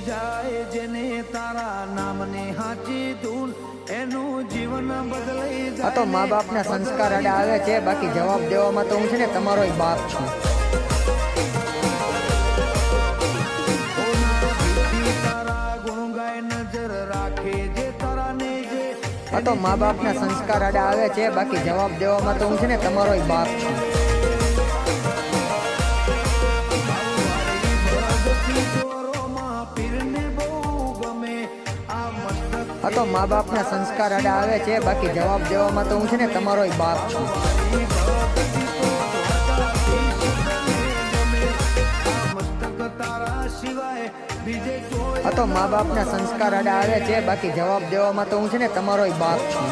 જાય જેને તારા નામને હાચી ધૂન એનું જીવન બદલાઈ જાય। આ તો મા બાપના સંસ્કાર આડા આવે છે, બાકી જવાબ દેવામાં તો હું છે ને તમારો બાપ છું। આ તો મા બાપના સંસ્કાર આડા આવે છે, બાકી જવાબ દેવામાં તો હું છે ને તમારો બાપ છું। આ તો મા બાપના સંસ્કાર આડા આવે છે, બાકી જવાબ દેવામાં તો હું છે ને તમારો બાપ છું। આ તો મા બાપના સંસ્કાર આડા આવે છે, બાકી જવાબ દેવામાં તો હું છે ને તમારો બાપ છું।